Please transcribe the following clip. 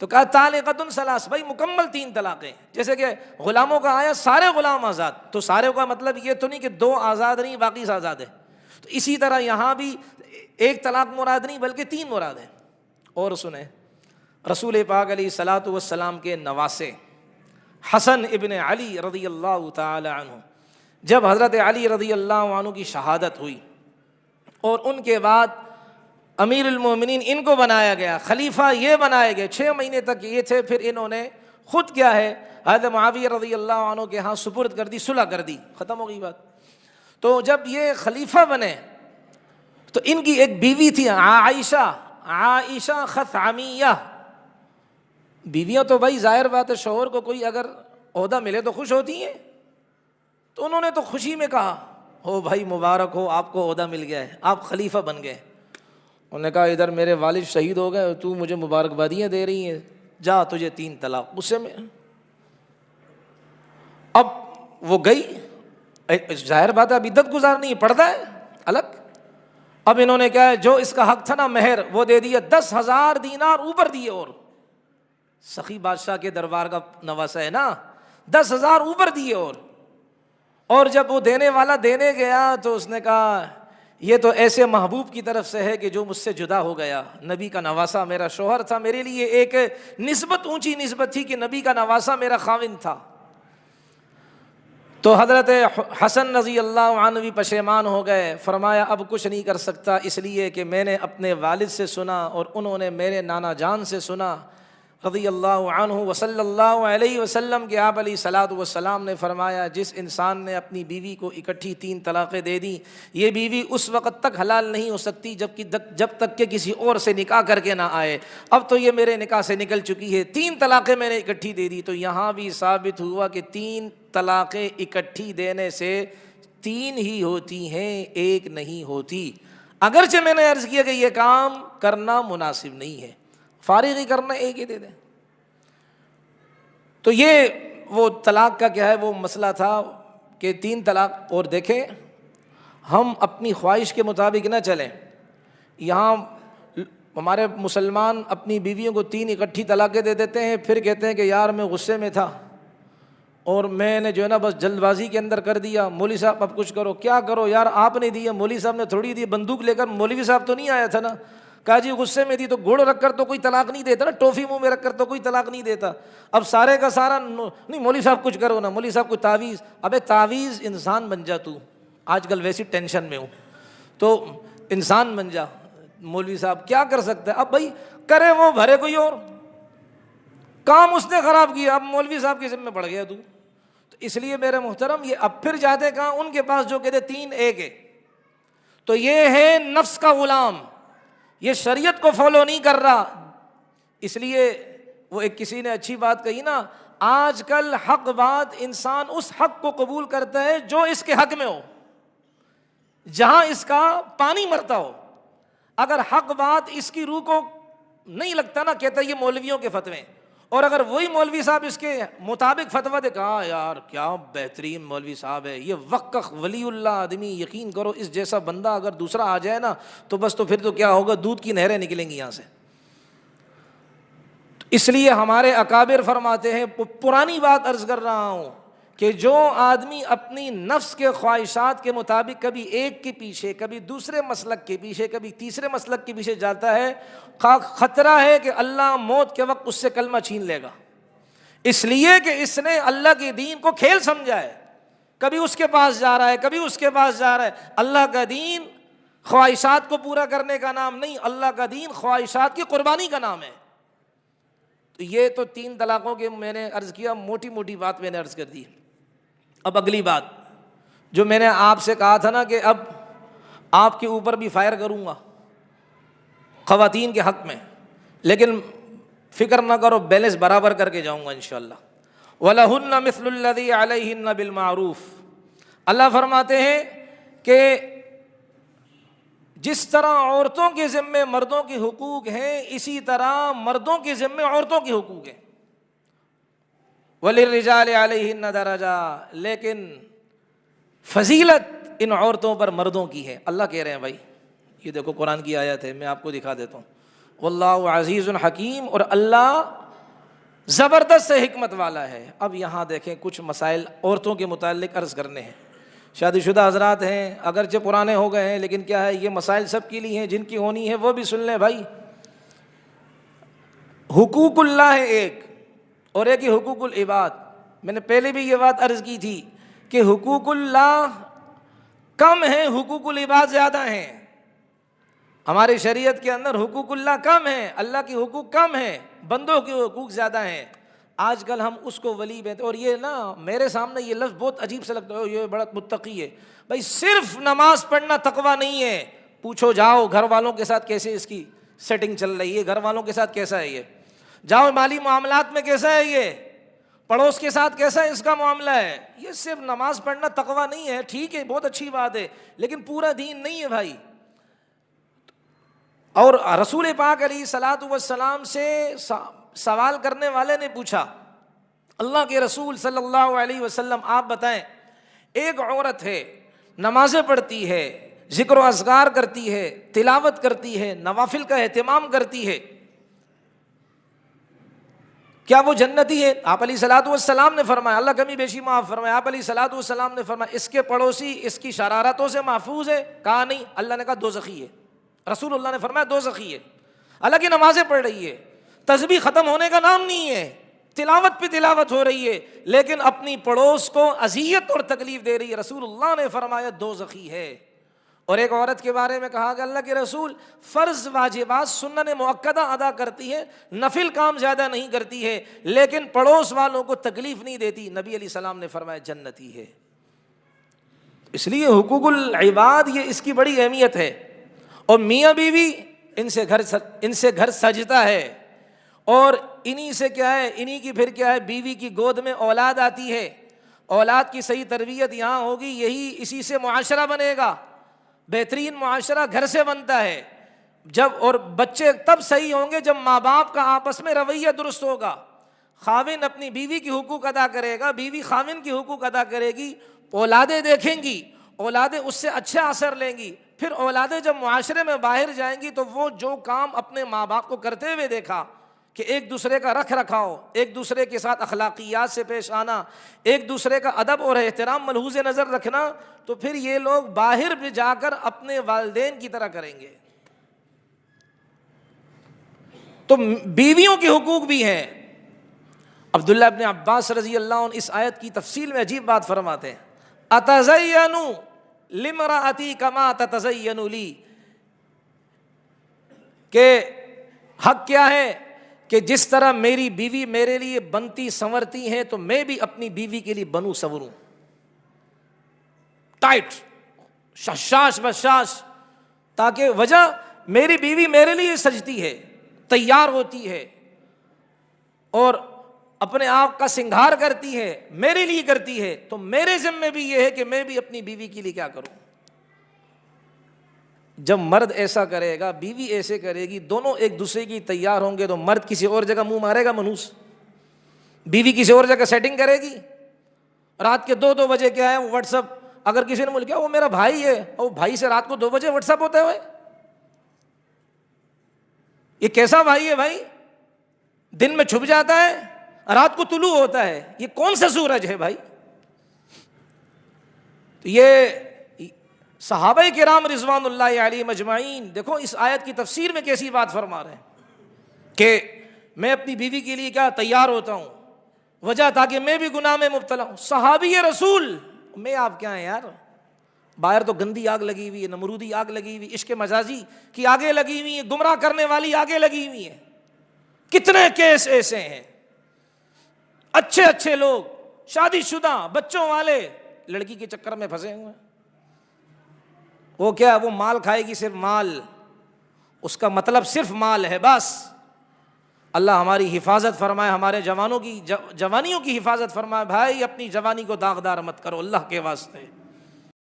تو کہا طالقۃ ثلاث، بھائی مکمل 3 طلاقیں. جیسے کہ غلاموں کا آیا سارے غلام آزاد، تو سارے کا مطلب یہ تو نہیں کہ 2 آزاد نہیں باقی سے آزاد ہے. تو اسی طرح یہاں بھی 1 طلاق مراد نہیں بلکہ 3 مراد ہیں. اور سنیں، رسول پاک علیہ الصلوۃ والسلام کے نواسے حسن ابن علی رضی اللہ تعالی عنہ، جب حضرت علی رضی اللہ عنہ کی شہادت ہوئی اور ان کے بعد امیر المومنین ان کو بنایا گیا، خلیفہ یہ بنائے گئے، 6 مہینے تک یہ تھے، پھر انہوں نے خود کیا ہے حضرت معاویہ رضی اللہ عنہ کے ہاں سپرد کر دی، صلح کر دی، ختم ہو گئی بات. تو جب یہ خلیفہ بنے تو ان کی ایک بیوی تھی عائشہ خثعمیہ. بیویاں تو بھائی ظاہر بات ہے شوہر کو کوئی اگر عہدہ ملے تو خوش ہوتی ہیں، تو انہوں نے تو خوشی میں کہا ہو بھائی مبارک ہو، آپ کو عہدہ مل گیا ہے، آپ خلیفہ بن گئے. انہوں نے کہا ادھر میرے والد شہید ہو گئے، تو مجھے مبارکبادیاں دے رہی ہیں، جا تجھے 3 طلاق. غصے میں اب وہ گئی، ظاہر بات ہے اب عدت گزارنی ہے، پردہ ہے الگ. اب انہوں نے کیا ہے جو اس کا حق تھا نا مہر وہ دے دیا، 10,000 دینار اوپر دیے. اور سخی بادشاہ کے دربار کا نواسا ہے نا، 10,000 اوپر دیے. اور جب وہ دینے والا دینے گیا تو اس نے کہا یہ تو ایسے محبوب کی طرف سے ہے کہ جو مجھ سے جدا ہو گیا. نبی کا نواسا میرا شوہر تھا، میرے لیے ایک نسبت اونچی نسبت تھی کہ نبی کا نواسا میرا خاوند تھا. تو حضرت حسن رضی اللہ عنہ بھی پشیمان ہو گئے، فرمایا اب کچھ نہیں کر سکتا، اس لیے کہ میں نے اپنے والد سے سنا اور انہوں نے میرے نانا جان سے سنا رضی اللہ عنہ وصلی اللہ علیہ وسلم کہ آپ علیہ الصلوۃ والسلام نے فرمایا جس انسان نے اپنی بیوی کو اکٹھی 3 طلاقیں دے دیں، یہ بیوی اس وقت تک حلال نہیں ہو سکتی جب تک کہ کسی اور سے نکاح کر کے نہ آئے. اب تو یہ میرے نکاح سے نکل چکی ہے، 3 طلاقیں میں نے اکٹھی دے دی. تو یہاں بھی ثابت ہوا کہ 3 طلاقیں اکٹھی دینے سے 3 ہی ہوتی ہیں، 1 نہیں ہوتی. اگرچہ میں نے عرض کیا کہ یہ کام کرنا مناسب نہیں ہے، فارغ ہی کرنا 1 ہی دے دیں. تو یہ وہ طلاق کا کیا ہے وہ مسئلہ تھا کہ 3 طلاق. اور دیکھیں ہم اپنی خواہش کے مطابق نہ چلیں. یہاں ہمارے مسلمان اپنی بیویوں کو 3 اکٹھی طلاقیں دے دیتے ہیں، پھر کہتے ہیں کہ یار میں غصے میں تھا اور میں نے جو ہے نا بس جلد بازی کے اندر کر دیا، مولوی صاحب اب کچھ کرو. کیا کرو یار، آپ نے دیا، مولوی صاحب نے تھوڑی دی. بندوق لے کر مولوی صاحب تو نہیں آیا تھا نا. کہا جی غصے میں دی تو گڑ رکھ کر تو کوئی طلاق نہیں دیتا نا، ٹوفی منہ میں رکھ کر تو کوئی طلاق نہیں دیتا. اب سارے کا سارا نہیں مولوی صاحب کچھ کرو نا، مولوی صاحب کوئی تعویذ. ابے تعویذ انسان بن جا تو، آج کل ویسی ٹینشن میں ہوں تو انسان بن جا. مولوی صاحب کیا کر سکتا ہے؟ اب بھائی کرے وہ بھرے کوئی اور، کام اس نے خراب کیا، اب مولوی صاحب کے ذمہ پڑ گیا تو اس لیے میرے محترم یہ اب پھر جاتے کہاں ان کے پاس جو کہتے 3 1 ہے. تو یہ ہے نفس کا غلام، یہ شریعت کو فالو نہیں کر رہا. اس لیے وہ ایک کسی نے اچھی بات کہی نا، آج کل حق بات انسان اس حق کو قبول کرتا ہے جو اس کے حق میں ہو، جہاں اس کا پانی مرتا ہو. اگر حق بات اس کی روح کو نہیں لگتا نا، کہتا ہے یہ مولویوں کے فتوے. اور اگر وہی مولوی صاحب اس کے مطابق فتویٰ دے، کہا یار کیا بہترین مولوی صاحب ہے، یہ وقت کا ولی اللہ آدمی، یقین کرو اس جیسا بندہ اگر دوسرا آ جائے نا تو بس تو پھر تو کیا ہوگا، دودھ کی نہریں نکلیں گی یہاں سے. اس لیے ہمارے اکابر فرماتے ہیں، پرانی بات عرض کر رہا ہوں کہ جو آدمی اپنی نفس کے خواہشات کے مطابق کبھی ایک کے پیچھے، کبھی دوسرے مسلک کے پیچھے، کبھی تیسرے مسلک کے پیچھے جاتا ہے، خطرہ ہے کہ اللہ موت کے وقت اس سے کلمہ چھین لے گا. اس لیے کہ اس نے اللہ کے دین کو کھیل سمجھا ہے، کبھی اس کے پاس جا رہا ہے، کبھی اس کے پاس جا رہا ہے. اللہ کا دین خواہشات کو پورا کرنے کا نام نہیں، اللہ کا دین خواہشات کی قربانی کا نام ہے. تو یہ تو 3 طلاقوں کے میں نے عرض کیا، موٹی موٹی بات میں نے عرض کر دی. اب اگلی بات جو میں نے آپ سے کہا تھا نا کہ اب آپ کے اوپر بھی فائر کروں گا خواتین کے حق میں، لیکن فکر نہ کرو بیلنس برابر کر کے جاؤں گا انشاءاللہ. وَلَهُنَّ مِثْلُ الَّذِي عَلَيْهِنَّ بِالْمَعْرُوفِ. اللہ فرماتے ہیں کہ جس طرح عورتوں کے ذمے مردوں کے حقوق ہیں، اسی طرح مردوں کے ذمے عورتوں کے حقوق ہیں. وَلِلرِّجَالِ عَلَيْهِنَّ دَرَجَةٌ. لیکن فضیلت ان عورتوں پر مردوں کی ہے. اللہ کہہ رہے ہیں بھائی، یہ دیکھو قرآن کی آیت ہے، میں آپ کو دکھا دیتا ہوں. واللہ عزیز حکیم. اور اللہ زبردست سے حکمت والا ہے۔ اب یہاں دیکھیں کچھ مسائل عورتوں کے متعلق عرض کرنے ہیں۔ شادی شدہ حضرات ہیں، اگرچہ پرانے ہو گئے ہیں، لیکن کیا ہے، یہ مسائل سب کے لیے ہیں، جن کی ہونی ہے وہ بھی سن لیں بھائی۔ حقوق اللہ ہے ایک، اور ایک ہی حقوق العباد۔ میں نے پہلے بھی یہ بات عرض کی تھی کہ حقوق اللہ کم ہیں، حقوق العباد زیادہ ہیں۔ ہماری شریعت کے اندر حقوق اللہ کم ہیں، اللہ کی حقوق کم ہیں، بندوں کے حقوق زیادہ ہیں۔ آج کل ہم اس کو ولی بنتے، اور یہ نا میرے سامنے یہ لفظ بہت عجیب سے لگتا ہے، یہ بڑا متقی ہے۔ بھائی صرف نماز پڑھنا تقویٰ نہیں ہے، پوچھو جاؤ گھر والوں کے ساتھ کیسے اس کی سیٹنگ چل رہی ہے، گھر والوں کے ساتھ کیسا ہے یہ، جاؤ مالی معاملات میں کیسا ہے یہ، پڑوس کے ساتھ کیسا ہے اس کا معاملہ ہے۔ یہ صرف نماز پڑھنا تقویٰ نہیں ہے، ٹھیک ہے بہت اچھی بات ہے، لیکن پورا دین نہیں ہے بھائی۔ اور رسول پاک علیہ الصلوۃ والسلام سے سوال کرنے والے نے پوچھا، اللہ کے رسول صلی اللہ علیہ وسلم آپ بتائیں، ایک عورت ہے، نمازیں پڑھتی ہے، ذکر و اذکار کرتی ہے، تلاوت کرتی ہے، نوافل کا اہتمام کرتی ہے، کیا وہ جنتی ہے؟ آپ علیہ الصلوۃ والسلام نے فرمایا، اللہ کمی بیشی معاف فرمائے، آپ علیہ الصلوۃ والسلام نے فرمایا اس کے پڑوسی اس کی شرارتوں سے محفوظ ہے؟ کہا نہیں، اللہ نے کہا دوزخی ہے۔ رسول اللہ نے فرمایا دوزخی ہے۔ حالانکہ نمازیں پڑھ رہی ہے، تسبیح ختم ہونے کا نام نہیں ہے، تلاوت پہ تلاوت ہو رہی ہے، لیکن اپنی پڑوس کو اذیت اور تکلیف دے رہی ہے، رسول اللہ نے فرمایا دوزخی ہے۔ اور ایک عورت کے بارے میں کہا کہ اللہ کے رسول فرض واجبات سنن مؤکدہ ادا کرتی ہے، نفل کام زیادہ نہیں کرتی ہے، لیکن پڑوس والوں کو تکلیف نہیں دیتی، نبی علیہ السلام نے فرمایا جنتی ہے۔ اس لیے حقوق العباد یہ اس کی بڑی اہمیت ہے۔ اور میاں بیوی ان سے گھر سجتا ہے، اور انہی سے کیا ہے، انہی کی پھر کیا ہے، بیوی کی گود میں اولاد آتی ہے، اولاد کی صحیح تربیت یہاں ہوگی، یہی اسی سے معاشرہ بنے گا، بہترین معاشرہ گھر سے بنتا ہے جب، اور بچے تب صحیح ہوں گے جب ماں باپ کا آپس میں رویہ درست ہوگا، خاوند اپنی بیوی کی حقوق ادا کرے گا، بیوی خاوند کی حقوق ادا کرے گی، اولادیں دیکھیں گی، اولادیں اس سے اچھا اثر لیں گی، پھر اولادیں جب معاشرے میں باہر جائیں گی تو وہ جو کام اپنے ماں باپ کو کرتے ہوئے دیکھا کہ ایک دوسرے کا رکھ رکھاؤ، ایک دوسرے کے ساتھ اخلاقیات سے پیش آنا، ایک دوسرے کا ادب اور احترام ملحوظ نظر رکھنا، تو پھر یہ لوگ باہر بھی جا کر اپنے والدین کی طرح کریں گے۔ تو بیویوں کے حقوق بھی ہیں۔ عبداللہ ابن عباس رضی اللہ عنہ اس آیت کی تفصیل میں عجیب بات فرماتے ہیں، اتزین لامرأتی کما تتزین لی، کہ حق کیا ہے کہ جس طرح میری بیوی میرے لیے بنتی سنورتی ہے تو میں بھی اپنی بیوی کے لیے بنوں سنوروں، ٹائٹ شاش بشاش، تاکہ وجہ میری بیوی میرے لیے سجتی ہے، تیار ہوتی ہے، اور اپنے آپ کا سنگھار کرتی ہے، میرے لیے کرتی ہے، تو میرے ذمے بھی یہ ہے کہ میں بھی اپنی بیوی کے لیے کیا کروں۔ جب مرد ایسا کرے گا، بیوی ایسے کرے گی، دونوں ایک دوسرے کی تیار ہوں گے، تو مرد کسی اور جگہ منہ مارے گا منوس، بیوی کسی اور جگہ سیٹنگ کرے گی، رات کے 2 بجے کیا ہے وہ واٹس اپ، اگر کسی نے بول کیا وہ میرا بھائی ہے، اور بھائی سے رات کو 2 بجے واٹس اپ ہوتے ہوئے، یہ کیسا بھائی ہے بھائی؟ دن میں چھپ جاتا ہے، رات کو طلوع ہوتا ہے، یہ کون سا سورج ہے بھائی؟ تو یہ صحابہ کرام رضوان اللہ علیہم اجمعین دیکھو اس آیت کی تفسیر میں کیسی بات فرما رہے ہیں کہ میں اپنی بیوی کے لیے کیا تیار ہوتا ہوں، وجہ تاکہ میں بھی گناہ میں مبتلا ہوں۔ صحابی رسول، میں آپ کیا ہیں یار، باہر تو گندی آگ لگی ہوئی ہے، نمرودی آگ لگی ہوئی، عشق مجازی کی آگے لگی ہوئی ہے، گمراہ کرنے والی آگے لگی ہوئی ہے، کتنے کیس ایسے ہیں، اچھے اچھے لوگ شادی شدہ بچوں والے لڑکی کے چکر میں پھنسے ہوئے ہیں۔ وہ کیا، وہ مال کھائے گی، صرف مال، اس کا مطلب صرف مال ہے بس۔ اللہ ہماری حفاظت فرمائے، ہمارے جوانوں کی جوانیوں کی حفاظت فرمائے۔ بھائی اپنی جوانی کو داغدار مت کرو اللہ کے واسطے۔